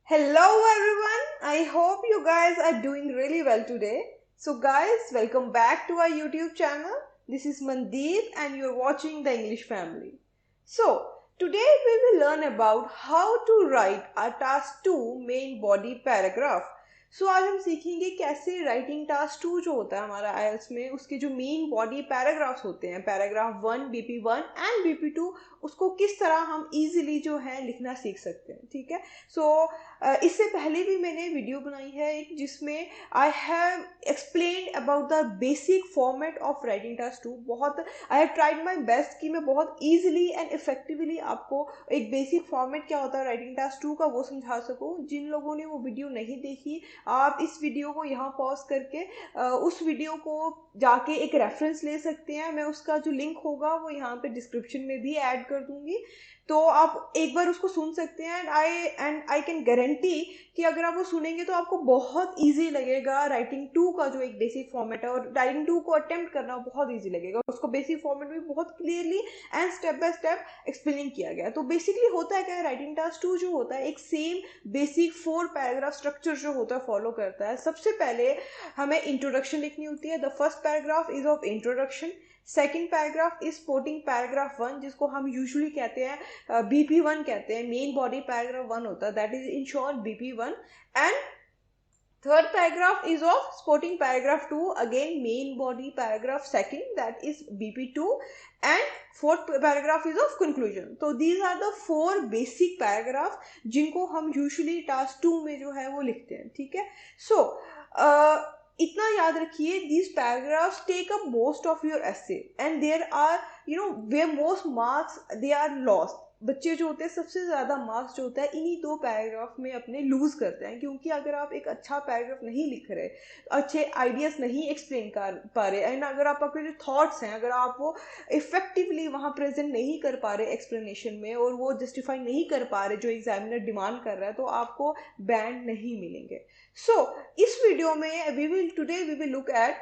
Hello everyone. I hope you guys are doing really well today. So guys, welcome back to our YouTube channel. This is Mandeep and you're watching The English Family. So, today we will learn about how to write a task 2 main body paragraph. आज हम सीखेंगे कैसे writing task 2 जो होता है हमारा IELTS में उसके जो मेन बॉडी पैराग्राफ्स होते हैं पैराग्राफ 1 बीपी 1 एंड बीपी 2 उसको किस तरह हम इजीली जो है लिखना सीख सकते हैं. ठीक है. इससे पहले भी मैंने वीडियो बनाई है एक जिसमें आई have explained about the basic format of writing task 2. बहुत I have tried my best कि मैं बहुत ईजिली एंड इफेक्टिवली आपको एक बेसिक फॉर्मेट क्या होता है राइटिंग टास्क 2 का वो समझा सकूँ. जिन लोगों ने वो वीडियो नहीं देखी आप इस वीडियो को यहाँ पॉज करके उस वीडियो को जाके एक रेफरेंस ले सकते हैं. मैं उसका जो लिंक होगा वो यहाँ पे डिस्क्रिप्शन में भी ऐड कर दूंगी तो आप एक बार उसको सुन सकते हैं. एंड आई कैन गारंटी कि अगर आप वो सुनेंगे तो आपको बहुत इजी लगेगा. राइटिंग 2 का जो एक बेसिक फॉर्मेट है और राइटिंग 2 को अटेम्प्ट करना बहुत इजी लगेगा. उसको बेसिक फॉर्मेट में बहुत clearly and step by step explain किया गया. तो बेसिकली होता है क्या है राइटिंग टास्क 2 जो होता है एक सेम बेसिक 4 पैराग्राफ स्ट्रक्चर जो होता है फॉलो करता है. सबसे पहले हमें इंट्रोडक्शन लिखनी होती है. The first paragraph is of introduction. Second paragraph is sporting paragraph 1 जिसको हम यूजुअली कहते हैं बीपी 1 कहते हैं. मेन बॉडी पैराग्राफ 1 होता है that is in short BP 1. And third paragraph is of supporting paragraph 2 again main body paragraph second that is bp2 and fourth paragraph is of conclusion. So these are the 4 basic paragraph जिनको हम usually task 2 में जो है वो लिखते हैं. ठीक है. इतना याद रखिए these paragraphs take up most of your essay and there are where most marks they are lost. बच्चे जो होते हैं सबसे ज़्यादा मार्क्स जो होता है इन्हीं 2 पैराग्राफ में अपने लूज करते हैं क्योंकि अगर आप एक अच्छा पैराग्राफ नहीं लिख रहे अच्छे आइडियाज़ नहीं एक्सप्लेन कर पा रहे एंड अगर आप आपके जो थॉट्स हैं अगर आप वो इफेक्टिवली वहाँ प्रेजेंट नहीं कर पा रहे एक्सप्लेनेशन में और वो जस्टिफाई नहीं कर पा रहे जो एग्जामिनर डिमांड कर रहा है तो आपको बैंड नहीं मिलेंगे. इस वीडियो में we will look at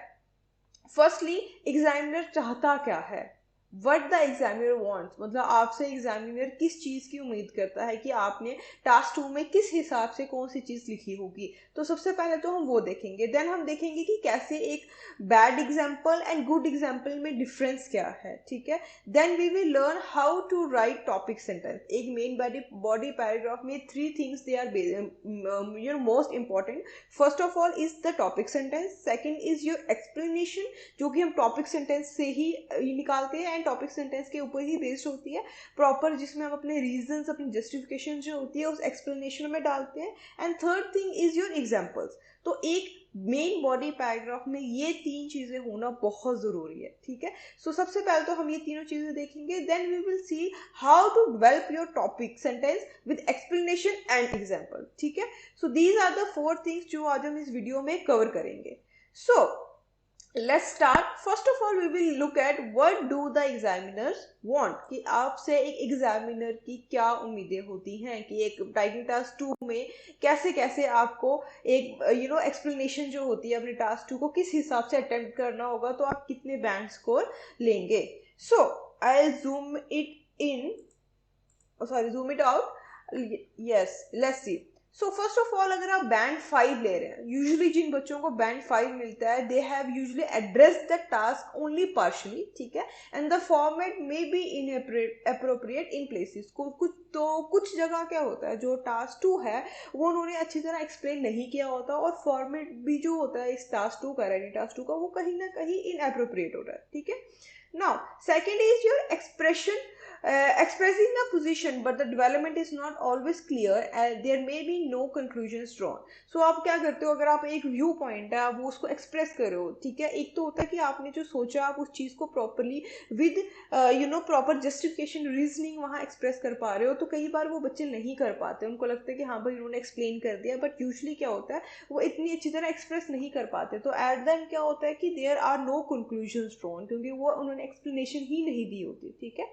firstly examiner चाहता क्या है. वट द एग्जामिनर वॉन्ट्स मतलब आपसे एग्जामिनर किस चीज़ की उम्मीद करता है कि आपने टास्क 2 में किस हिसाब से कौन सी चीज़ लिखी होगी. तो सबसे पहले तो हम वो देखेंगे. देन हम देखेंगे कि कैसे एक bad example and good example में डिफरेंस क्या है. ठीक है. Then we will learn how to write topic sentence. एक मेन बॉडी पैराग्राफ में 3 things they are most important. First of all is the topic sentence. Second is your explanation जो कि हम टॉपिक सेंटेंस से ही निकालते हैं टॉपिक सेंटेंस के ऊपर ही बेस्ड होती है प्रॉपर जिसमें हम अपने रीजंस अपनी जस्टिफिकेशन जो होती है उस एक्सप्लेनेशन में डालते हैं. And third thing is your examples. तो एक मेन बॉडी पैराग्राफ में ये 3 चीजें होना बहुत जरूरी है. ठीक है. सबसे पहले तो हम ये तीनों चीजें देखेंगे. Then we will see how to develop your topic sentence with explanation and example. ठीक है. दीज आर द 4 थिंग्स जो आज हम इस वीडियो में कवर करेंगे. Let's start. First of all, we will look at what do the examiners want. कि आपसे एक एग्जामिनर की क्या उम्मीदें होती हैं कि एक राइटिंग टास्क 2 में कैसे कैसे आपको एक एक्सप्लेनेशन जो होती है अपने टास्क 2 को किस हिसाब से अटेम्प्ट करना होगा तो आप कितने बैंड स्कोर लेंगे. I'll zoom it out. Yes, let's see. First of all अगर आप बैंड 5 ले रहे हैं यूजुअली जिन बच्चों को बैंड 5 मिलता है they have usually address the task only partially. ठीक है. And the format may be inappropriate in places. कुछ जगह क्या होता है जो टास्क 2 है वो उन्होंने अच्छी तरह एक्सप्लेन नहीं किया होता और फॉर्मेट भी जो होता है इस टास्क 2 का राइटिंग टास्क 2 का वो कहीं ना कहीं इनअप्रोप्रिएट हो रहा है. ठीक है. Now second is your expression. Expressing a position but the development is not always clear and there may be no conclusions drawn. आप क्या करते हो अगर आप एक व्यू पॉइंट है आप वो उसको एक्सप्रेस कर रहे हो. ठीक है. एक तो होता है कि आपने जो सोचा आप उस चीज़ को properly with proper justification reasoning वहाँ एक्सप्रेस कर पा रहे हो. तो कई बार वो बच्चे नहीं कर पाते. उनको लगता है कि हाँ भाई उन्होंने एक्सप्लेन कर दिया बट यूजली क्या होता है वो इतनी अच्छी तरह एक्सप्रेस नहीं कर पाते. तो एट द एंड क्या होता है कि there are no conclusions drawn क्योंकि वो उन्होंने एक्सप्लेनेशन ही नहीं दी होती. ठीक है.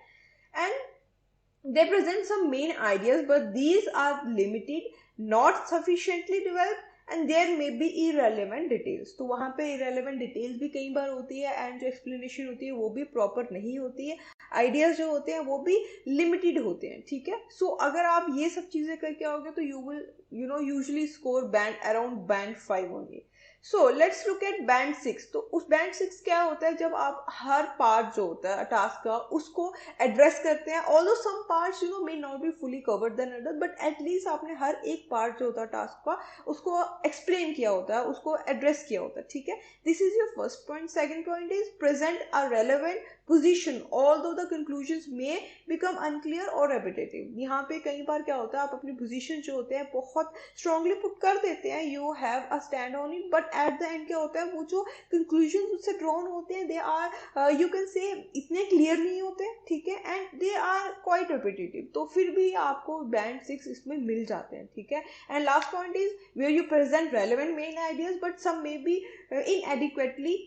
And they present some main ideas but these are limited, not sufficiently developed and there may be irrelevant details, तो वहाँ पे इरेलीवेंट डिटेल्स भी कई बार होती है एंड जो एक्सप्लेनेशन होती है वो भी प्रॉपर नहीं होती है, आइडियाज जो होते हैं वो भी लिमिटेड होते हैं, ठीक है। सो अगर आप ये सब चीज़ें करके आओगे तो you will usually score band around band 5 only. So let's look at band 6। तो उस बैंड 6 क्या होता है, जब आप हर पार्ट जो होता है टास्क का उसको एड्रेस करते हैं, although some parts may not be fully covered then other, but at least आपने हर एक पार्ट जो होता है टास्क का उसको एक्सप्लेन किया होता है, उसको एड्रेस किया होता है, ठीक है। This is your first point. Second point is present a relevant position although the conclusions may become unclear or repetitive। यहाँ पे कई बार क्या होता है, आप अपनी position जो होते हैं बहुत strongly put कर देते हैं, you have a stand on it, but at the end क्या होता है, वो जो conclusions उससे drawn होते हैं they are you can say इतने clear नहीं होते, ठीक है, and they are quite repetitive, तो फिर भी आपको band 6 इसमें मिल जाते हैं, ठीक है। And last point is where you present relevant main ideas but some may be inadequately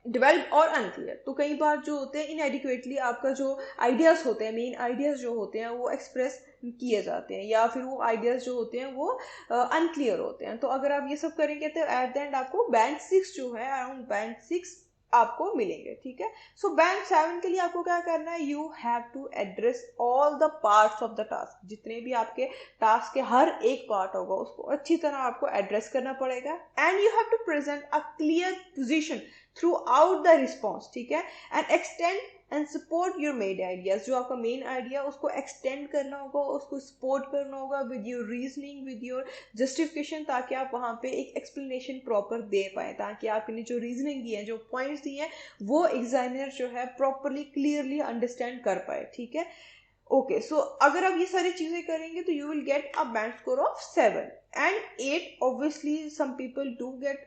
develop और अनक्लियर। तो कई बार जो होते हैं इनएडिक्वेटली आपका जो आइडियाज होते हैं, मेन आइडियाज जो होते हैं वो एक्सप्रेस किए जाते हैं, या फिर वो आइडियाज जो होते हैं वो अनक्लियर होते हैं। तो अगर आप ये सब करेंगे तो एट द एंड आपको बैंड 6 जो है, अराउंड बैंड 6 आपको मिलेंगे, ठीक है। सो बैंड 7 के लिए आपको क्या करना है, you have to address all the parts of the task. जितने भी आपके टास्क के हर एक पार्ट होगा उसको अच्छी तरह आपको एड्रेस करना पड़ेगा, and you have to present a clear position throughout the response, ठीक है, and extend and support your main ideas. जो आपका मेन आइडिया उसको एक्सटेंड करना होगा, उसको सपोर्ट करना होगा with your reasoning, with your justification, ताकि आप वहाँ पे एक एक्सप्लेनेशन प्रॉपर दे पाए, ताकि आपने जो रीजनिंग दी है, जो पॉइंट्स दिए हैं, वो एग्जामिनर जो है प्रॉपरली क्लियरली अंडरस्टैंड कर पाए, ठीक है। ओके, सो अगर आप ये सारी चीजें करेंगे तो you will get a band score of 7 and 8। obviously some people do get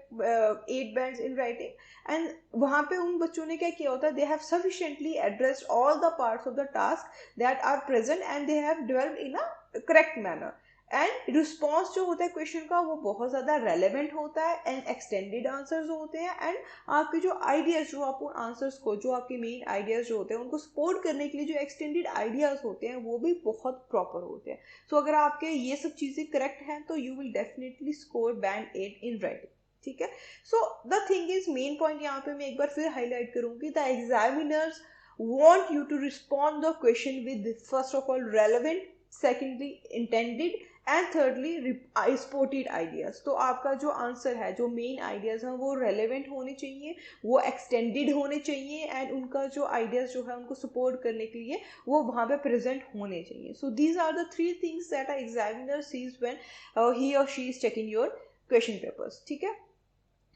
8 bands in writing, and वहाँ पे उन बच्चों ने क्या किया होता है, they have sufficiently addressed all the parts of the task that are present and they have developed in a correct manner। And response जो होता है क्वेश्चन का वो बहुत ज़्यादा रेलेवेंट होता है, एंड एक्सटेंडेड आंसर्स होते हैं, एंड आपके जो आइडियाज़ जो आप उन आंसर्स को, जो आपके मेन आइडियाज़ जो होते हैं उनको सपोर्ट करने के लिए जो एक्सटेंडेड आइडियाज़ होते हैं वो भी बहुत प्रॉपर होते हैं। सो अगर आपके ये सब चीज़ें करेक्ट हैं तो you will definitely score band 8 in writing, ठीक है। So the thing is, main point यहाँ पे मैं एक बार फिर हाईलाइट करूंगी, the examiners want you to respond the question with first of all relevant, secondly intended, and thirdly supported ideas. तो आपका जो आंसर है, जो मेन आइडियाज हैं वो रेलेवेंट होने चाहिए, वो एक्सटेंडेड होने चाहिए, एंड उनका जो आइडियाज जो है उनको सपोर्ट करने के लिए वो वहाँ पे प्रेजेंट होने चाहिए। So these are the 3 things that a examiner sees when he और she is checking your question papers, ठीक है।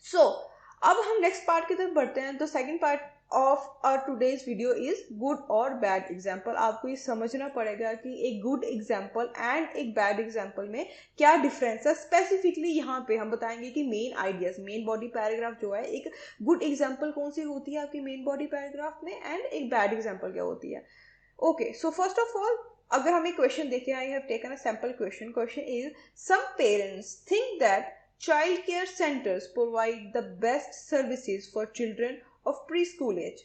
सो अब हम नेक्स्ट पार्ट की तरफ बढ़ते हैं। तो second part of our today's video is good और बैड एग्जाम्पल। आपको ये समझना पड़ेगा कि एक गुड एग्जाम्पल एंड एक बैड एग्जाम्पल में क्या डिफरेंस है। स्पेसिफिकली यहाँ पे हम बताएंगे कि main ideas, main body paragraph जो है, एक गुड एग्जाम्पल कौन सी होती है आपकी मेन बॉडी पैराग्राफ में, एंड एक बैड एग्जाम्पल क्या होती है। Okay, so first of all अगर हम एक क्वेश्चन देखें, I have taken a sample question. Question is, some parents think that child care centers provide the best services for children of preschool age,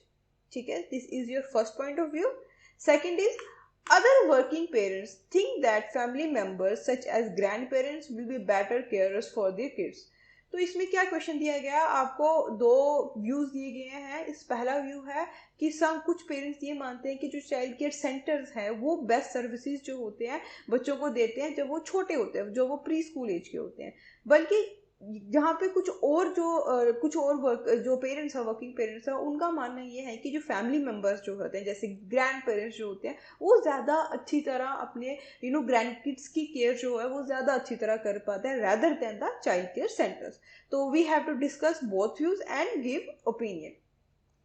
ठीक है, this is your first point of view. Second is, other working parents think that family members such as grandparents will be better carers for their kids। तो इसमें क्या question दिया गया, आपको 2 views दिए गए हैं। इस पहला व्यू है कि कुछ पेरेंट्स ये मानते हैं कि जो चाइल्ड केयर सेंटर्स हैं वो बेस्ट सर्विसेज जो होते हैं बच्चों को देते हैं जब वो छोटे होते हैं, जो वो प्री स्कूल एज के होते हैं। बल्कि जहाँ पे कुछ और जो पेरेंट्स हैं, वर्किंग पेरेंट्स हैं, उनका मानना ये है कि जो फैमिली मेम्बर्स जो होते हैं, जैसे ग्रैंड पेरेंट्स जो होते हैं, वो ज़्यादा अच्छी तरह अपने ग्रैंड किड्स की केयर जो है वो ज़्यादा अच्छी तरह कर पाते हैं rather than the child care centres. तो we have to discuss both views and give opinion.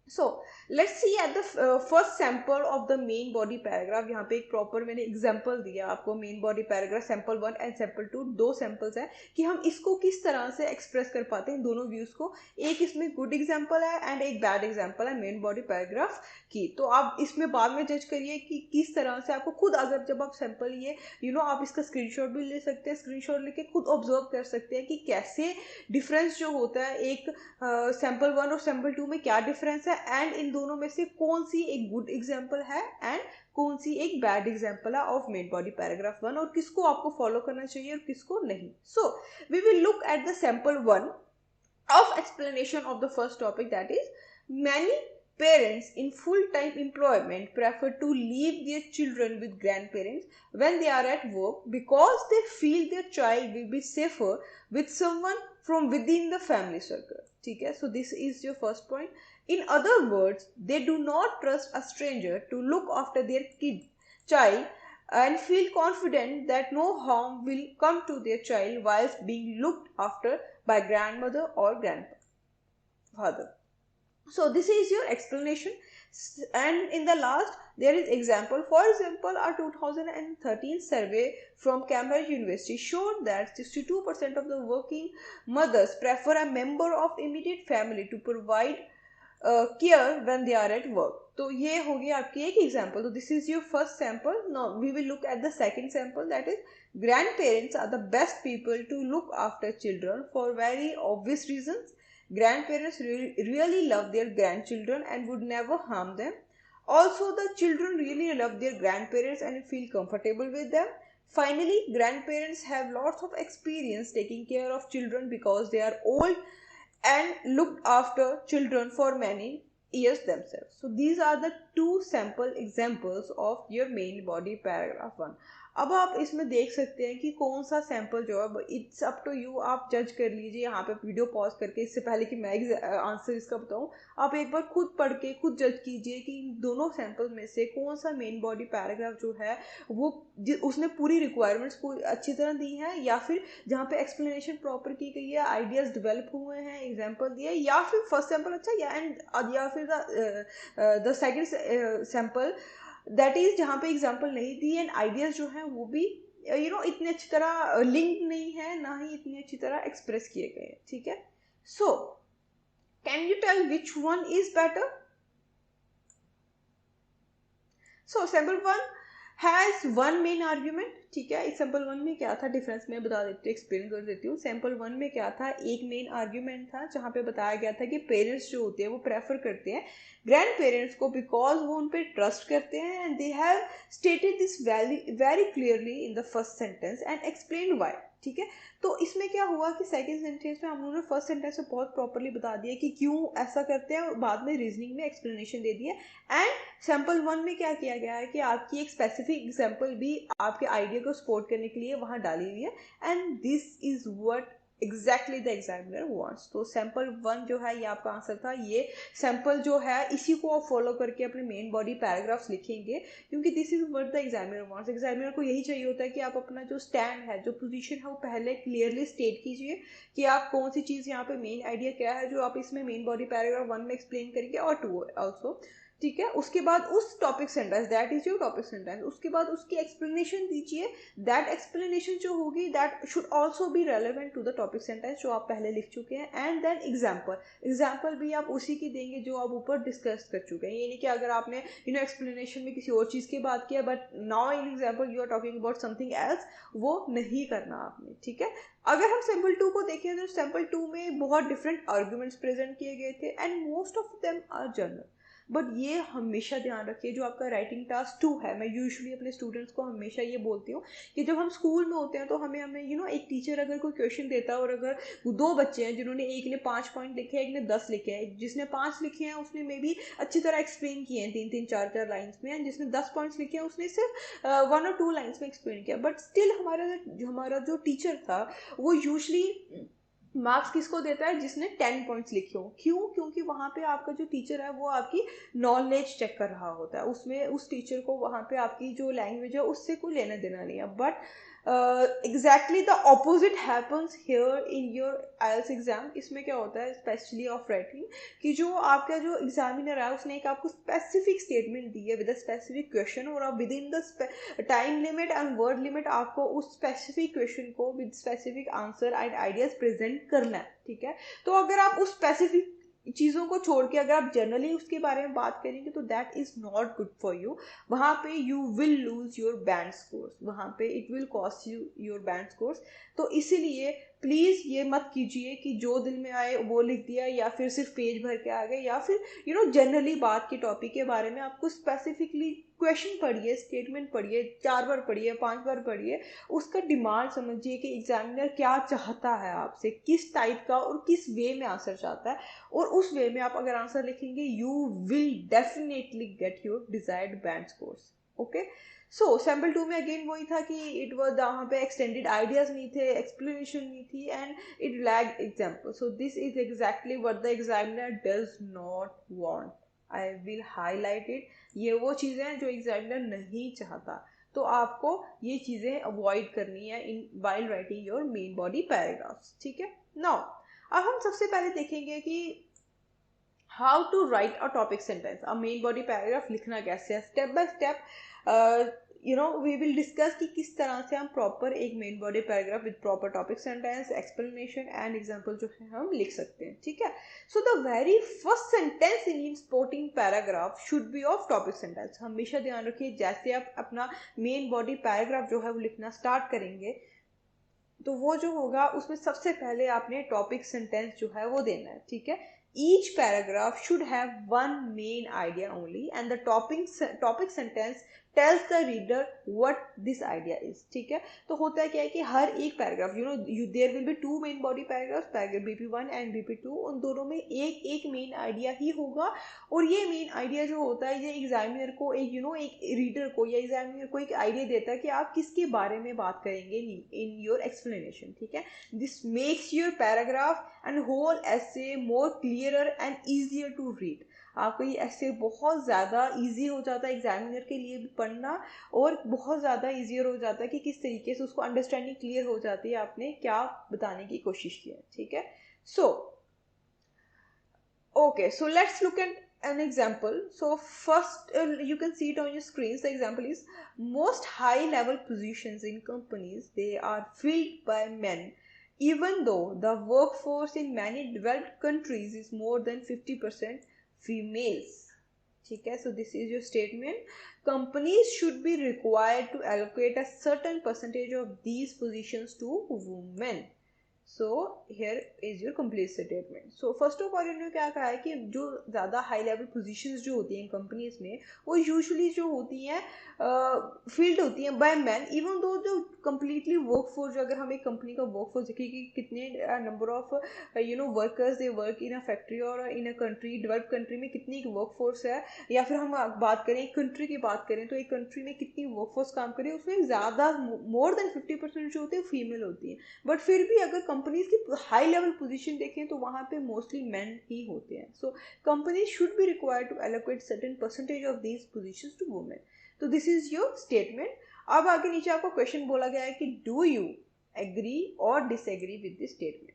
So let's see at the first sample of the main body paragraph। यहाँ पे एक प्रॉपर मैंने एग्जाम्पल दिया आपको, main body paragraph sample 1 and sample 2, 2 samples है कि हम इसको किस तरह से एक्सप्रेस कर पाते हैं दोनों व्यूज को। एक इसमें गुड एग्जाम्पल है एंड एक बैड एग्जाम्पल है मेन बॉडी पैराग्राफ की। तो आप इसमें बाद में जज करिए कि किस तरह से आपको खुद, अगर जब आप सैम्पल ये आप इसका स्क्रीनशॉट भी ले सकते हैं, स्क्रीनशॉट लेके खुद ऑब्जर्व कर सकते हैं कि कैसे डिफरेंस जो होता है एक सैम्पल 1 और सैम्पल 2 में क्या डिफरेंस है, एंड इन दोनों में से कौन सी एक गुड एग्जाम्पल है एंड कौन सी एक बैड एग्जाम्पल है ऑफ मेन बॉडी पैराग्राफ 1 और किसको आपको फॉलो करना चाहिए और किसको नहीं. So we will look at the sample 1 of explanation of the first topic, that is, many parents in full-time employment prefer to leave their children with grandparents when they are at work because they feel their child will be safer with someone from within the family circle. Okay, so this is your first point. In other words, they do not trust a stranger to look after their child and feel confident that no harm will come to their child whilst being looked after by grandmother or grandfather. So this is your explanation, and in the last there is example. For example, a 2013 survey from Cambridge University showed that 62% of the working mothers prefer a member of immediate family to provide care when they are at work. तो ये होगी आपकी एक example. तो this is your first sample. Now we will look at the second sample, that is grandparents are the best people to look after children for very obvious reasons. Grandparents really love their grandchildren and would never harm them. Also, the children really love their grandparents and feel comfortable with them. Finally, grandparents have lots of experience taking care of children because they are old and looked after children for many years themselves. So these are the two sample examples of your main body paragraph 1. अब आप इसमें देख सकते हैं कि कौन सा sample जो है, इट्स अप टू यू, आप जज कर लीजिए. यहाँ पे वीडियो पॉज करके, इससे पहले कि मैं आंसर इसका बताऊँ, आप एक बार खुद पढ़ के खुद जज कीजिए कि इन दोनों सैंपल में से कौन सा मेन बॉडी पैराग्राफ जो है वो उसने पूरी रिक्वायरमेंट्स को अच्छी तरह दी है, या फिर जहाँ पे एक्सप्लेनेशन प्रॉपर की गई है, आइडियाज डेवलप हुए हैं, एग्जाम्पल दिए, या फिर फर्स्ट सैंपल अच्छा या फिर the second sample that is जहाँ पे एग्जाम्पल नहीं दी एंड आइडियाज जो हैं वो भी इतनी अच्छी तरह लिंक नहीं है, ना ही इतनी अच्छी तरह एक्सप्रेस किए गए हैं. ठीक है. So can you tell which one is better? So sample 1 has one main argument. ठीक है. इस सैम्पल 1 में क्या था, डिफरेंस मैं बता देती हूँ, एक्सप्लेन कर देती हूँ. सैम्पल 1 में क्या था, एक मेन आर्ग्यूमेंट था जहाँ पे बताया गया था कि पेरेंट्स जो होते हैं वो प्रेफर करते हैं ग्रैंड पेरेंट्स को बिकॉज वो उन पर ट्रस्ट करते हैं, and they have stated this very clearly in the first sentence and explain why. ठीक है. तो इसमें क्या हुआ कि सेकंड सेंटेंस में हम लोगों ने फर्स्ट सेंटेंस में बहुत प्रॉपर्ली बता दिया कि क्यों ऐसा करते हैं, और बाद में रीजनिंग में एक्सप्लेनेशन दे दिया. एंड सैम्पल 1 में क्या किया गया है कि आपकी एक स्पेसिफिक एग्जाम्पल भी आपके आइडिया को सपोर्ट करने के लिए वहाँ डाली हुई है, and this is what exactly the examiner wants. तो सैम्पल 1 जो है ये आपका आंसर था. ये सैम्पल जो है इसी को आप फॉलो करके अपने मेन बॉडी पैराग्राफ्स लिखेंगे, क्योंकि this is what the examiner wants. Examiner को यही चाहिए होता है कि आप अपना जो स्टैंड है, जो पोजीशन है, वो पहले क्लियरली स्टेट कीजिए कि आप कौन सी चीज़ यहाँ पे मेन आइडिया क्या है जो आप इसमें मेन बॉडी पैराग्राफ 1 में एक्सप्लेन करेंगे, और 2 ऑल्सो. ठीक है. उसके बाद उस topic sentence, that is your topic sentence, उसके बाद उसकी एक्सप्लेनेशन दीजिए. दैट एक्सप्लेनेशन जो होगी that should also be relevant to the topic sentence जो आप पहले लिख चुके हैं. एंड देन एग्जाम्पल भी आप उसी की देंगे जो आप ऊपर डिस्कस कर चुके हैं. ये नहीं कि अगर आपने एक्सप्लेनेशन में किसी और चीज़ की बात किया but now in example you are talking about something else, वो नहीं करना आपने. ठीक है. अगर हम सैम्पल 2 को देखें तो सैम्पल 2 में बहुत डिफरेंट आर्ग्यूमेंट्स प्रेजेंट किए गए थे, and most of them are general. But ये हमेशा ध्यान रखिए, जो आपका राइटिंग टास्क 2 है, मैं यूजुअली अपने स्टूडेंट्स को हमेशा ये बोलती हूँ कि जब हम स्कूल में होते हैं तो हमें एक टीचर अगर कोई क्वेश्चन देता है और अगर 2 बच्चे हैं जिन्होंने एक ने 5 पॉइंट लिखे हैं, एक ने 10 लिखे हैं, जिसने 5 लिखे हैं उसने मे बी अच्छी तरह एक्सप्लेन किए हैं 3-3, 4-4 लाइन्स में, एंड जिसने 10 पॉइंट्स लिखे हैं उसने सिर्फ 1 और 2 लाइन्स में एक्सप्लेन किया. बट स्टिल हमारा जो टीचर था वो यूजली मार्क्स किसको देता है, जिसने 10 पॉइंट्स लिखे हो. क्यों? क्योंकि वहाँ पे आपका जो टीचर है वो आपकी नॉलेज चेक कर रहा होता है. उसमें उस टीचर को वहाँ पे आपकी जो लैंग्वेज है उससे कोई लेना देना नहीं है. But exactly the opposite happens here in your IELTS exam. इसमें क्या होता है, स्पेशली ऑफ राइटिंग, कि जो आपका जो एग्जामिनर है उसने एक आपको स्पेसिफिक स्टेटमेंट दी है विद अ स्पेसिफिक क्वेश्चन, और आप with in the time limit and word limit आपको उस स्पेसिफिक क्वेश्चन को with specific answer and ideas present करना है. ठीक है. तो अगर आप उस स्पेसिफिक चीज़ों को छोड़ के अगर आप जनरली उसके बारे में बात करेंगे तो that is not good for you. वहाँ पे you will lose your band scores, वहाँ पे it will cost you your band scores. तो इसीलिए प्लीज़ ये मत कीजिए कि जो दिल में आए वो लिख दिया, या फिर सिर्फ पेज भर के आ गए, या फिर जनरली बात के टॉपिक के बारे में आपको स्पेसिफिकली क्वेश्चन पढ़िए, स्टेटमेंट पढ़िए, 4 बार पढ़िए, 5 बार पढ़िए, उसका डिमांड समझिए कि एग्जामिनर क्या चाहता है आपसे, किस टाइप का और किस वे में आंसर चाहता है, और उस वे में आप अगर आंसर लिखेंगे you will definitely get your desired band scores. Okay, so sample 2 में अगेन वही था कि इट वॉज वहाँ पे एक्सटेंडेड आइडियाज नहीं थे, एक्सप्लेनेशन नहीं थी, and it lag example. So this is exactly what the examiner does not want. I will highlight it. ये वो चीज़ें हैं जो एग्जामिनर नहीं चाहता, तो आपको ये चीज़ें अवॉइड करनी है in while writing your main body paragraphs. ठीक है, नाउ अब हम सबसे पहले देखेंगे कि how to write a topic sentence, a main body paragraph लिखना कैसे है, step by step we will discuss कि किस तरह से हम प्रॉपर एक main body paragraph with proper topic sentence, explanation and example जो है हम लिख सकते हैं। ठीक है, so the very first sentence in sporting paragraph should be of topic sentence. हमेशा ध्यान रखिए जैसे आप अपना मेन बॉडी पैराग्राफ जो है वो लिखना स्टार्ट करेंगे, तो वो जो होगा उसमें सबसे पहले आपने टॉपिक सेंटेंस जो है वो देना है। ठीक है, each paragraph should have one main idea only, and the topic sentence tells the reader what this idea is। ठीक है, तो होता है क्या है कि हर एक paragraph there will be 2 main body paragraph, paragraph BP1 and BP2, उन दोनों में एक एक मेन आइडिया ही होगा, और ये मेन आइडिया जो होता है ये एग्जामिनर को एक एक रीडर को या एग्जामिनर को एक आइडिया देता है कि आप किसके बारे में बात करेंगे इन योर एक्सप्लेनेशन। ठीक है, this makes your paragraph and whole essay more clearer and easier to read. आपको ये ऐसे बहुत ज़्यादा ईजी हो जाता है एग्जामिनर के लिए भी पढ़ना, और बहुत ज़्यादा ईजियर हो जाता है कि किस तरीके से उसको अंडरस्टैंडिंग क्लियर हो जाती है आपने क्या बताने की कोशिश की है। ठीक है, सो okay, so let's look at an example. So first, you can see it on your screens. The example is most high level positions in companies, they are filled by men, even though the workforce in many developed countries is more than 50% females. ठीक है, so this is your statement. Companies should be required to allocate a certain percentage of these positions to women. So here is your complete statement. So first of all इन्होंने क्या कहा है कि जो ज़्यादा high level positions जो होती हैं कंपनीज में, वो यूजुअली जो होती हैं फील्ड होती हैं बाय मैन, इवन दो जो कम्प्लीटली वर्कफोर्स, जो अगर हम एक कंपनी का वर्कफोर्स देखें कि कितने number of workers they work in a factory और इन अ कंट्री, डेवलप कंट्री में कितनी वर्कफोर्स है, या फिर हम बात करें एक कंट्री की बात करें तो एक कंट्री में कितनी वर्कफोर्स काम करे, उसमें ज़्यादा मोर देन 50% जो होती है फीमेल होती है। बट फिर भी अगर कंपनीज की हाई लेवल पोजीशन देखें तो वहाँ पे मोस्टली मेन ही होते हैं। So company should be required to allocate certain percentage of these positions to women. तो दिस इज योर स्टेटमेंट। अब आगे नीचे आपको क्वेश्चन बोला गया है कि डू यू एग्री और डिसएग्री विद दिस स्टेटमेंट।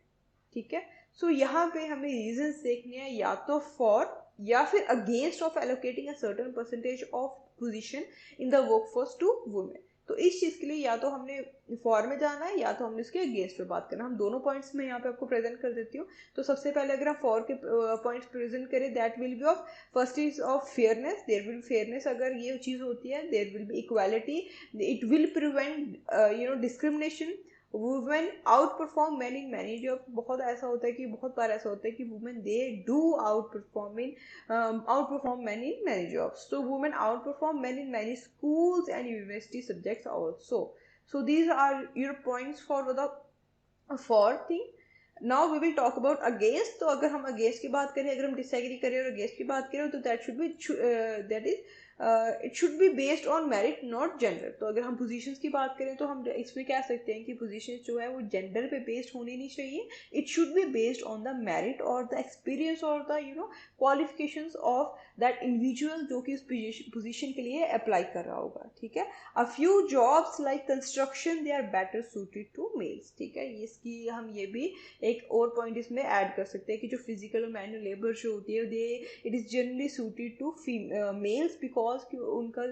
ठीक है, सो यहाँ पे हमें रीजंस देखने हैं, या तो फॉर या फिर against of allocating a certain percentage of position in the workforce to women. तो इस चीज़ के लिए या तो हमने फॉर में जाना है या तो हमने इसके अगेंस्ट पे बात करना। हम दोनों पॉइंट्स में यहाँ पे आपको प्रेजेंट कर देती हूँ। तो सबसे पहले अगर हम फॉर के पॉइंट्स प्रेजेंट करें, that will be of first is of fairness, there will be fairness. अगर ये चीज़ होती है, there will be equality, it will prevent discrimination, women outperform man in many job. बहुत ऐसा होता है कि बहुत बार ऐसा होता है कि women they do out perform man in many jobs. So women outperform men in many schools and university subjects also. So these are your points for the for thing. Now we will talk about against. तो अगर हम against की बात करें, अगर हम disagree करें और against की बात करें, तो that should be that is it should be based on merit not gender. तो अगर हम positions की बात करें तो हम इसमें कह सकते हैं कि positions जो है वो gender पे based होनी नहीं चाहिए. It should be based on the merit or the experience or the qualifications of that individual जो कि उस position के लिए apply कर रहा होगा. ठीक है, a few jobs like construction they are better suited to males. ठीक है, इसकी हम ये भी एक और पॉइंट इसमें ऐड कर सकते हैं कि जो फिजिकल और मैनुअल लेबर जो होती है it is generally suited to males, because उनका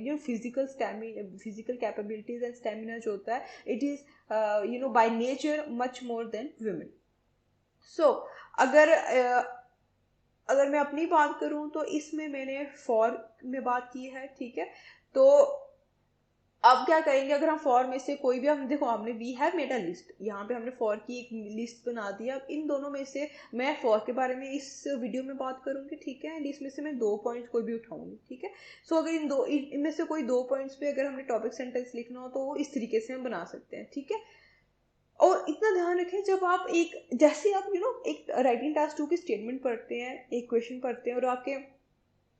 जो फिजिकल कैपेबिलिटीज एंड स्टेमिना जो होता है it is by nature much more than women. So अगर मैं अपनी बात करूं तो इसमें मैंने फॉर में बात की है. ठीक है, तो अब क्या करेंगे, अगर हम फॉर में से कोई भी, हम देखो हमने we have made a list, यहाँ पे हमने फॉर की एक लिस्ट बना दी। अब इन दोनों में से मैं फॉर के बारे में इस वीडियो में बात करूंगी, ठीक है, एंड इसमें से मैं 2 पॉइंट्स कोई भी उठाऊंगी, ठीक है। सो अगर इनमें से कोई 2 पॉइंट्स पे अगर हमने टॉपिक सेंटेंस लिखना हो तो वो इस तरीके से हम बना सकते हैं, ठीक है। और इतना ध्यान रखें, जब आप एक, जैसे आप एक राइटिंग टास्क 2 की स्टेटमेंट पढ़ते हैं, एक क्वेश्चन पढ़ते हैं और आपके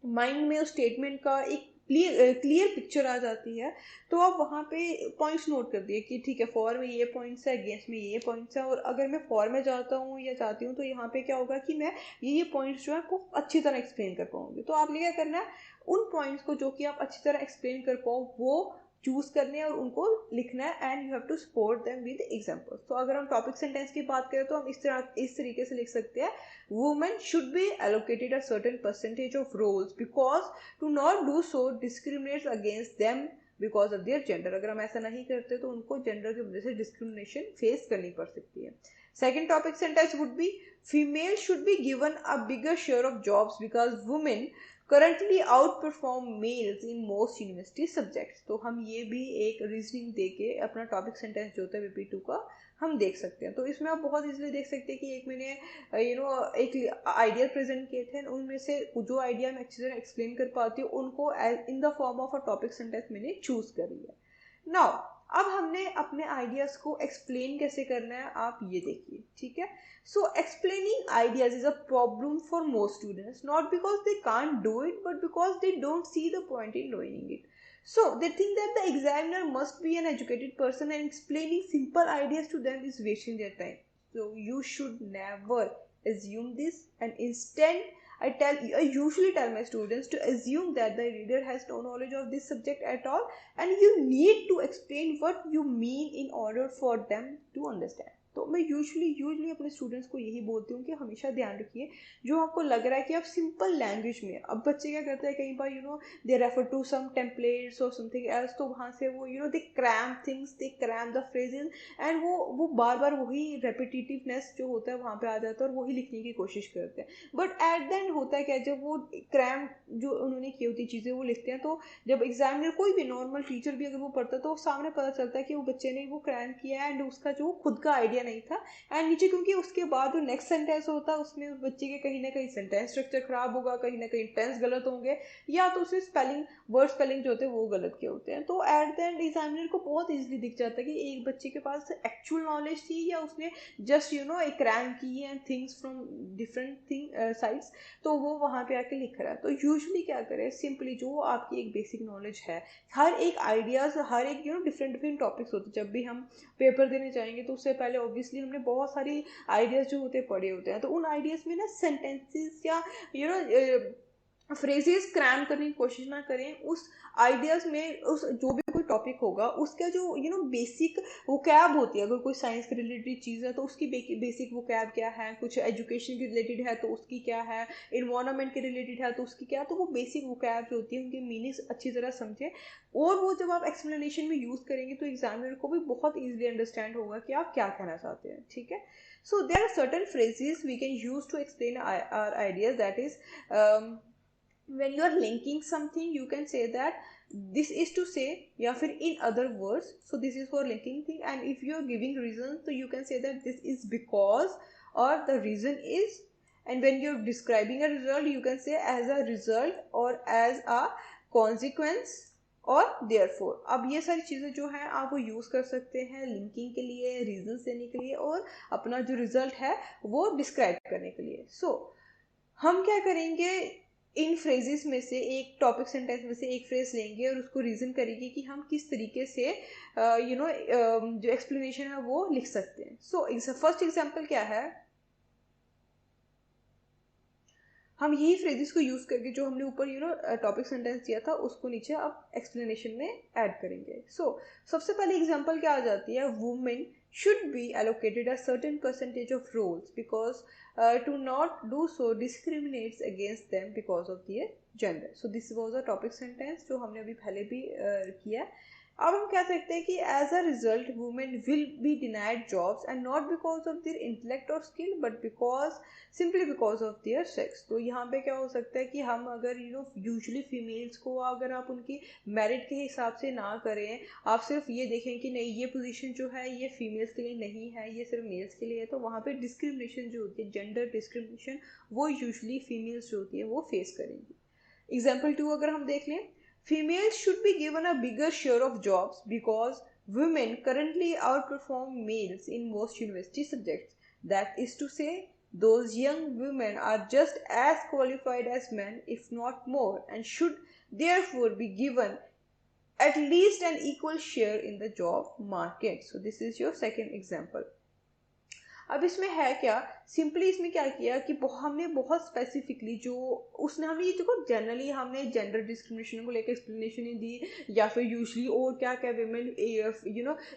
माइंड में उस स्टेटमेंट का एक क्लियर पिक्चर आ जाती है, तो आप वहाँ पे पॉइंट्स नोट कर दिए कि ठीक है, फॉर में ये पॉइंट्स है, अगेंस्ट में ये पॉइंट्स है, और अगर मैं फॉर में जाता हूँ या जाती हूँ तो यहाँ पे क्या होगा कि मैं ये पॉइंट्स जो है को अच्छी तरह एक्सप्लेन कर पाऊंगी। तो आपने क्या करना है, उन पॉइंट्स को जो कि आप अच्छी तरह एक्सप्लेन कर पाओ वो चूज करने हैं और उनको लिखना है, and you have to support them with examples. तो अगर हम टॉपिक सेंटेंस की बात करें तो हम इस तरीके से लिख सकते हैं, women should be allocated a certain percentage of roles because to not do so discriminates against them because of their gender। अगर हम ऐसा नहीं करते तो उनको जेंडर की वजह से डिस्क्रिमिनेशन फेस करनी पड़ सकती है। Second topic sentence would be, female should be given a bigger share of jobs because women currently out perform males in most university subjects. तो हम ये भी एक रीजनिंग दे के अपना टॉपिक सेंटेंस जो होता है VP2 का हम देख सकते हैं। तो इसमें आप बहुत इजीली देख सकते हैं कि एक मैंने एक आइडिया प्रेजेंट किए थे, उनमें से जो आइडिया मैं अच्छी तरह एक्सप्लेन कर पाती हूँ उनको in the form of a topic sentence मैंने चूज कर लिया। नाउ अब हमने अपने आइडियाज को एक्सप्लेन कैसे करना है आप ये देखिए, ठीक है। So explaining ideas is a problem for most students, not because they can't do it but because they don't see the point in doing it. So they think that the examiner must be an educated person and explaining simple ideas to them is wasting their time. So you should never assume this, and instead I usually tell my students to assume that the reader has no knowledge of this subject at all, and you need to explain what you mean in order for them to understand. तो मैं usually अपने students को यही बोलती हूँ कि हमेशा ध्यान रखिए, जो आपको लग रहा है कि आप सिंपल लैंग्वेज में, अब बच्चे क्या करते हैं कई बार they refer to some templates और समथिंग एल्स, तो वहाँ से वो they cram things, they cram the phrases, and वो बार बार वही रेपिटेटिवनेस जो होता है वहाँ पे आ जाता है और वही लिखने की कोशिश करते हैं। बट एट द एंड होता है क्या, जब वो क्रैम जो उन्होंने की होती चीज़ें वो लिखते हैं, तो जब एग्जामिनर कोई भी नॉर्मल टीचर भी अगर वो पढ़ता है तो सामने पता चलता है कि वो बच्चे ने वो क्रैम किया है, एंड उसका जो खुद का आइडिया नहीं था। एंड नीचे क्योंकि उसके बाद जो नेक्स्ट सेंटेंस होता है उसमें उस बच्चे के कहीं ना कहीं सेंटेंस स्ट्रक्चर खराब होगा, कहीं ना कहीं टेंस गलत होंगे, या तो उसमें वर्ड स्पेलिंग जो होते हैं वो गलत के होते हैं। तो एट द एंड एग्जामिनर को बहुत इजीली दिख जाता है कि एक बच्चे के पास एक्चुअल नॉलेज थी या उसने जस्ट एक रैंक की and things from different sides, तो वो वहाँ पे आके लिख रहा है। तो यूजुअली क्या करें, सिंपली जो आपकी एक बेसिक नॉलेज है, हर एक आइडियाज, हर एक डिफरेंट टॉपिक्स होते हैं। जब भी हम पेपर देने जाएंगे तो उससे पहले ऑब्वियसली हमने बहुत सारी आइडियाज जो होते हैं पढ़े होते हैं, तो उन आइडियाज में ना सेंटेंसेस या फ्रेजेस क्रैम करने की कोशिश ना करें। उस आइडियाज में उस जो भी कोई टॉपिक होगा उसका जो बेसिक वोकैब होती है, अगर कोई साइंस के रिलेटेड चीज़ है तो उसकी बेसिक वोकैब क्या है, कुछ एजुकेशन के रिलेटेड है तो उसकी क्या है, इन्वायरमेंट के रिलेटेड है तो उसकी क्या है, तो वो बेसिक वोकैब जो होती है उनकी मीनिंग्स अच्छी तरह समझे, और वो जब आप एक्सप्लेनेशन में यूज़ करेंगे तो एग्जामिनर को भी बहुत ईजिली अंडरस्टैंड होगा कि आप क्या कहना चाहते हैं, ठीक है। So there are certain phrases we can use to explain our ideas, that is when you are linking something you can say that this is to say, या फिर in other words, so this is for linking thing, and if you are giving reason so you can say that this is because, or the reason is, and when you're describing a result you can say as a result or as a consequence और therefore। अब ये सारी चीज़ें जो हैं आप वो use कर सकते हैं लिंकिंग के लिए, रीजन देने के लिए, और अपना जो रिजल्ट है वो डिस्क्राइब करने के लिए। सो हम क्या करेंगे, इन फ्रेजेस में से एक टॉपिक सेंटेंस में से एक फ्रेज लेंगे और उसको रीजन करेंगे कि हम किस तरीके से जो एक्सप्लेनेशन है वो लिख सकते हैं। सो फर्स्ट एग्जांपल क्या है, हम यही फ्रेजेस को यूज करके जो हमने ऊपर टॉपिक सेंटेंस दिया था उसको नीचे अब एक्सप्लेनेशन में ऐड करेंगे। सबसे पहले एग्जांपल क्या आ जाती है, women should be allocated a certain percentage of roles because to not do so discriminates against them because of their gender। So this was a topic sentence जो हमने अभी पहले भी किया है। अब हम कह सकते हैं कि as a result women will be denied jobs and not because of their intellect और skill but because simply because of their sex. तो यहाँ पे क्या हो सकता है कि हम अगर यूजली फीमेल्स को अगर आप उनकी मेरिट के हिसाब से ना करें, आप सिर्फ ये देखें कि नहीं ये पोजीशन जो है ये फीमेल्स के लिए नहीं है, ये सिर्फ मेल्स के लिए है, तो वहाँ पे डिस्क्रिमिनेशन जो होती है, जेंडर डिस्क्रिमिनेशन, वो यूजली फीमेल्स जो होती है वो फेस करेंगी। एग्जाम्पल 2 अगर हम देख लें, females should be given a bigger share of jobs because women currently outperform males in most university subjects. That is to say, those young women are just as qualified as men, if not more, and should therefore be given at least an equal share in the job market. So, this is your second example. अब इसमें है क्या, simply इसमें क्या किया कि हमने बहुत स्पेसिफिकली जो उसने हमने ये देखो जनरली हमने जेंडर डिस्क्रिमिनेशन को लेकर एक्सप्लेनेशन दी, या फिर यूजली और क्या क्या वेमेन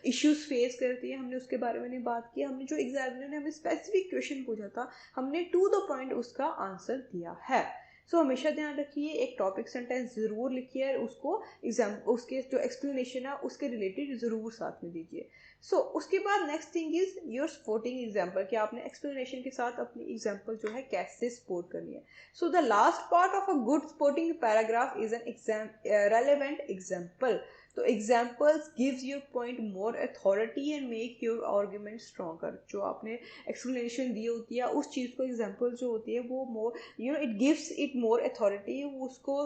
इश्यूज फेस करती है, हमने उसके बारे में बात की। हमने जो एग्जामिनर ने हमें स्पेसिफिक क्वेश्चन पूछा था, हमने टू द पॉइंट उसका आंसर दिया है। सो हमेशा ध्यान रखिए, एक टॉपिक सेंटेंस ज़रूर लिखिए, उसको एग्जाम उसके जो एक्सप्लेनेशन है उसके रिलेटेड ज़रूर साथ में दीजिए। उसके बाद next thing is your supporting example, कि आपने एक्सप्लेनेशन के साथ अपनी एग्जाम्पल जो है कैसे सपोर्ट करनी है। So the last part of a good supporting paragraph is an relevant example. तो examples gives your point more authority and make your argument stronger. जो आपने एक्सप्लेनेशन दी होती है उस चीज़ को एग्जाम्पल जो होती है वो more it gives it more authority, उसको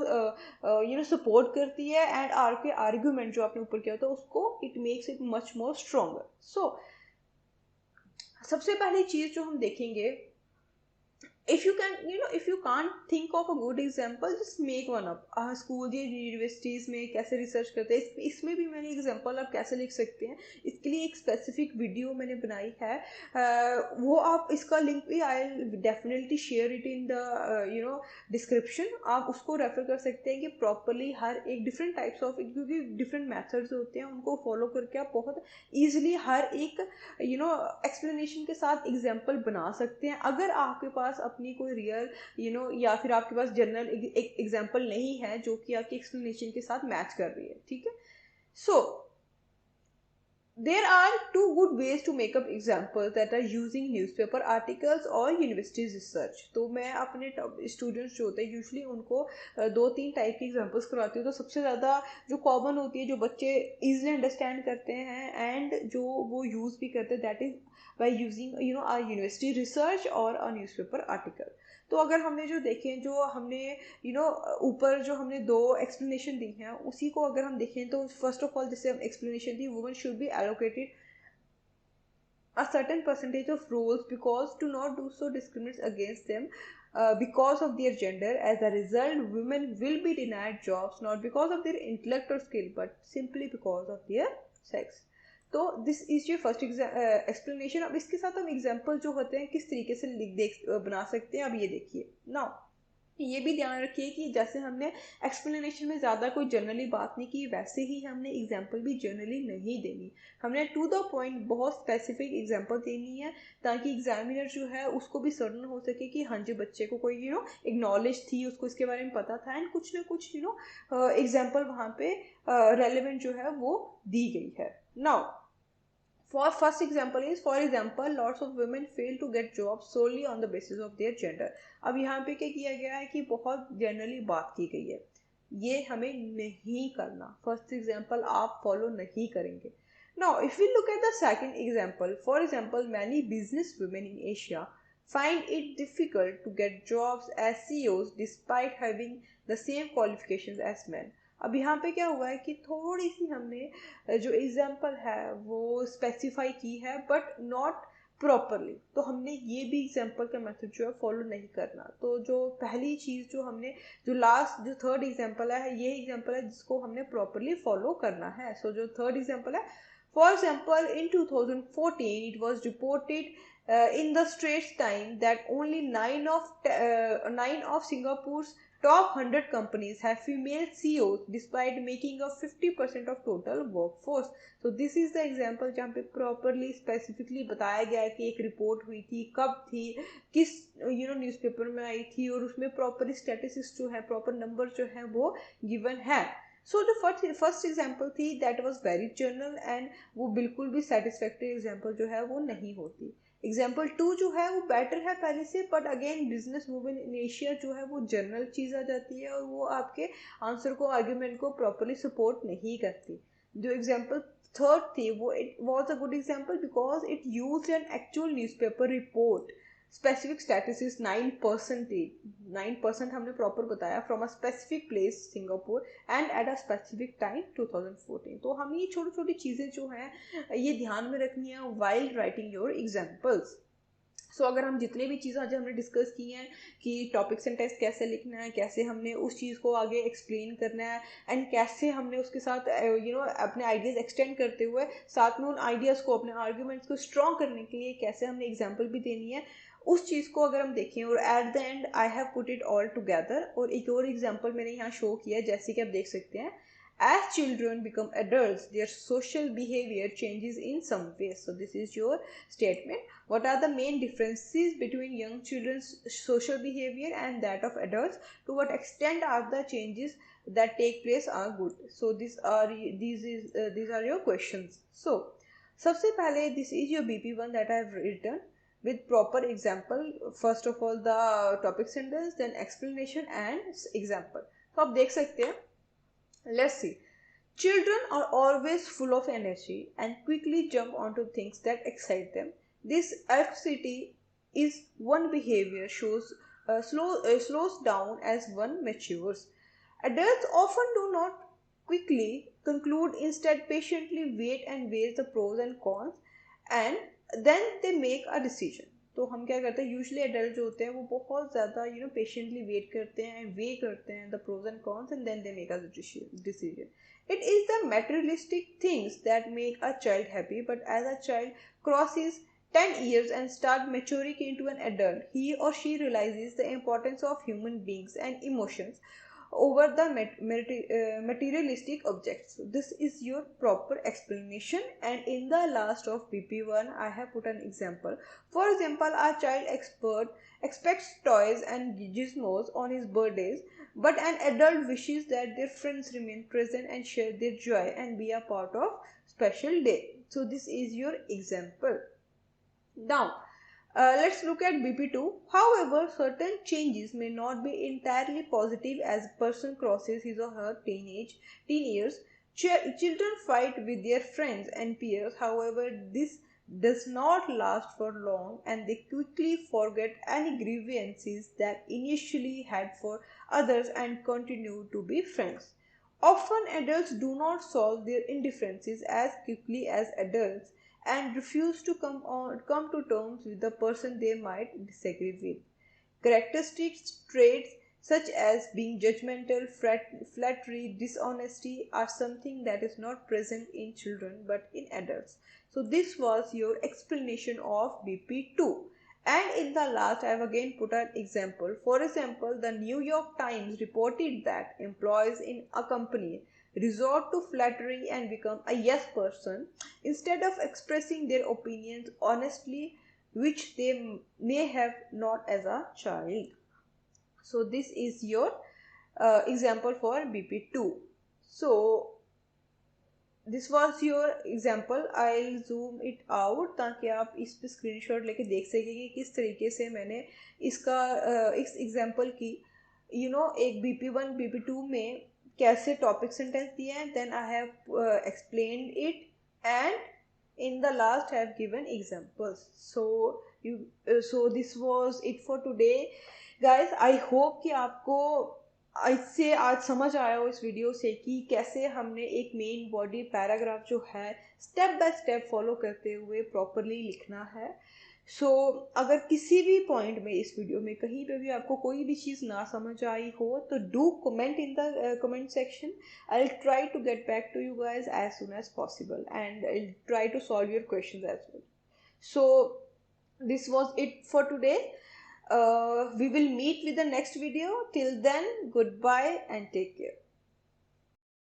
सपोर्ट करती है, एंड आपके आर्ग्यूमेंट जो आपने ऊपर किया होता है उसको it makes it much more stronger. सबसे पहली चीज़ जो हम देखेंगे, if you can if you can't think of a good example, just make one up। School या यूनिवर्सिटीज़ में कैसे रिसर्च करते हैं, इसमें भी मैंने एग्जांपल आप कैसे लिख सकते हैं, इसके लिए एक स्पेसिफिक वीडियो मैंने बनाई है। वो आप इसका लिंक भी I definitely share it in the description, आप उसको रेफर कर सकते हैं कि प्रॉपरली हर एक डिफरेंट टाइप्स ऑफ, क्योंकि डिफरेंट मेथड्स होते हैं उनको फॉलो करके आप बहुत ईजिली हर एक एक्सप्लेनेशन के साथ एग्जाम्पल बना सकते हैं। अगर आपके पास अपनी कोई रियल या फिर आपके पास जनरल एग्जाम्पल नहीं है जो कि आपकी एक्सप्लेनेशन के साथ मैच कर रही है, ठीक है। There are two good ways to make up examples that are using newspaper articles or university research। तो मैं अपने स्टूडेंट्स जो होते हैं यूजली उनको दो तीन टाइप की एग्जांपल्स करवाती हूँ। तो सबसे ज़्यादा जो कॉमन होती है, जो बच्चे इजीली अंडरस्टैंड करते हैं एंड जो वो यूज़ भी करते हैं, that is by using our university research और अ न्यूज़पेपर आर्टिकल। तो अगर हमने जो देखें, जो हमने ऊपर जो हमने दो एक्सप्लेनेशन दी हैं उसी को अगर हम देखें, तो फर्स्ट ऑफ ऑल जैसे हम explanation the, women should be allocated a certain percentage of roles because to not do so discriminates against them because of their gender. As a result, women will be denied jobs not because of their intellect or skill but simply because of their sex। तो this is your first explanation. अब इसके साथ हम example जो होते हैं किस तरीके से बना सकते हैं, अब ये देखिए नाउ। ये भी ध्यान रखिए कि जैसे हमने एक्सप्लेनेशन में ज़्यादा कोई जनरली बात नहीं की, वैसे ही हमने एग्जाम्पल भी जनरली नहीं देनी। हमने टू द पॉइंट बहुत स्पेसिफिक एग्जाम्पल देनी है ताकि एग्जामिनर जो है उसको भी सर्टन हो सके कि हाँ जी बच्चे को कोई एक नॉलेज थी, उसको इसके बारे में पता था, एंड कुछ ना कुछ एग्जाम्पल वहाँ पे रेलिवेंट जो है वो दी गई है। Now for first example is, for example, lots of women fail to get jobs solely on the basis of their gender। अब यहाँ पे क्या किया गया है कि बहुत जनरली बात की गई है, ये हमें नहीं करना। फर्स्ट एग्जाम्पल आप फॉलो नहीं करेंगे। Now if we look at the second example, for example, many business women in Asia find it difficult to get jobs as CEOs despite having the same qualifications as men। अब यहाँ पे क्या हुआ है कि थोड़ी सी हमने जो एग्जाम्पल है वो स्पेसिफाई की है बट नॉट प्रॉपरली, तो हमने ये भी एग्जाम्पल का मेथड जो है फॉलो नहीं करना। तो जो पहली चीज़ जो हमने जो थर्ड एग्जाम्पल है, ये एग्जाम्पल है जिसको हमने प्रॉपरली फॉलो करना है। जो थर्ड एग्जाम्पल है, for example in 2014 it was reported in the Straits Times that only 9 of Singapore's top 100 companies have female CEOs despite making up 50% of total workforce। So this is the example जहाँ पे properly specifically बताया गया है कि एक report हुई थी, कब थी, किस न्यूज़पेपर में आई थी, और उसमें प्रॉपर स्टैटिस्टिक्स जो है, प्रॉपर नंबर जो है वो गिवन है। सो जो फर्स्ट एग्जाम्पल थी that was very general and वो बिल्कुल भी सेटिस्फैक्ट्री एग्जाम्पल जो है वो नहीं होती. एग्जाम्पल 2 जो है वो बेटर है पहले से, but again business women in Asia जो है वो जनरल चीज़ आ जाती है और वो आपके आंसर को, आर्ग्यूमेंट को प्रॉपरली सपोर्ट नहीं करती. जो एग्जाम्पल थर्ड थी वो it was a good example because it use an actual newspaper report. Specific stats 9% थी. 9% हमने प्रॉपर बताया from a specific place Singapore and at a specific time 2014. तो हम ये छोटी छोटी चीज़ें जो हैं ये ध्यान में रखनी है वाइल राइटिंग योर एग्जाम्पल्स. सो अगर हम जितने भी चीज़ें आज हमने डिस्कस की हैं कि टॉपिक सेंटेंस कैसे लिखना है, कैसे हमने उस चीज़ को आगे एक्सप्लेन करना है एंड कैसे हमने उसके साथ अपने आइडियाज़ एक्सटेंड करते हुए साथ में उन आइडियाज़ को, अपने आर्ग्यूमेंट्स को स्ट्रॉन्ग करने के लिए कैसे हमने एग्जाम्पल भी देनी है, उस चीज़ को अगर हम देखें और at the and I have put it all together. और एक और एग्जाम्पल मैंने यहाँ शो किया है जैसे कि आप देख सकते हैं. As children become adults, their social behavior changes in some ways. So this is your statement. What are the main differences between young children's social behavior and that of adults? To what extent are the changes that take place are good? So these are your questions. So सबसे पहले this is your BP1 that I have written with proper example. First of all the topic sentence, then explanation and example. तो आप देख सकते हैं. Let's see. Children are always full of energy and quickly jump onto things that excite them. This activity is one behavior slows down as one matures. Adults often do not quickly conclude, instead patiently wait and weigh the pros and cons and then they make a decision. तो हम क्या करते हैं, usually adult जो होते हैं वो बहुत ज़्यादा पेशेंटली वेट करते हैं, वे करते हैं the pros and cons and then they make a decision. It is the materialistic things that make a child happy, but as a child crosses 10 years and start maturing into an adult, he or she realizes the importance of human beings and emotions over the materialistic objects. So this is your proper explanation, and in the last of BP1 I have put an example. For example, our child expects toys and gizmos on his birthdays, but an adult wishes that their friends remain present and share their joy and be a part of special day. So this is your example. Now let's look at BP2. However, certain changes may not be entirely positive as a person crosses his or her teen years. Children fight with their friends and peers. However, this does not last for long and they quickly forget any grievances that initially had for others and continue to be friends. Often, adults do not solve their indifferences as quickly as adults and refuse to come to terms with the person they might disagree with. Characteristic traits such as being judgmental, flattery, dishonesty are something that is not present in children but in adults. So this was your explanation of BP2. And in the last, I have again put an example. For example, the New York Times reported that employees in a company resort to flattery and become a yes person instead of expressing their opinions honestly, which they may have not as a child. So this is your example for BP2. So this was your example. I zoom it out ताकि आप इस पर screen shot लेके देख सकें कि किस तरीके से मैंने इसका इस एग्जाम्पल की एक BP1 BP2 में कैसे टॉपिक सेंटेंस दिए हैं. Then I have explained it and in the last I have given examples. So this was it for today guys. I hope कि आपको इससे आज समझ आया हो इस वीडियो से कि कैसे हमने एक मेन बॉडी पैराग्राफ जो है स्टेप बाय स्टेप फॉलो करते हुए प्रॉपरली लिखना है. अगर किसी भी पॉइंट में इस वीडियो में कहीं पे भी आपको कोई भी चीज़ ना समझ आई हो तो do comment in the comment section. I will try to get back to you guys as soon as possible and I will try to solve your questions as well. So this was it for today. We will meet with the next video. Till then, goodbye and take care.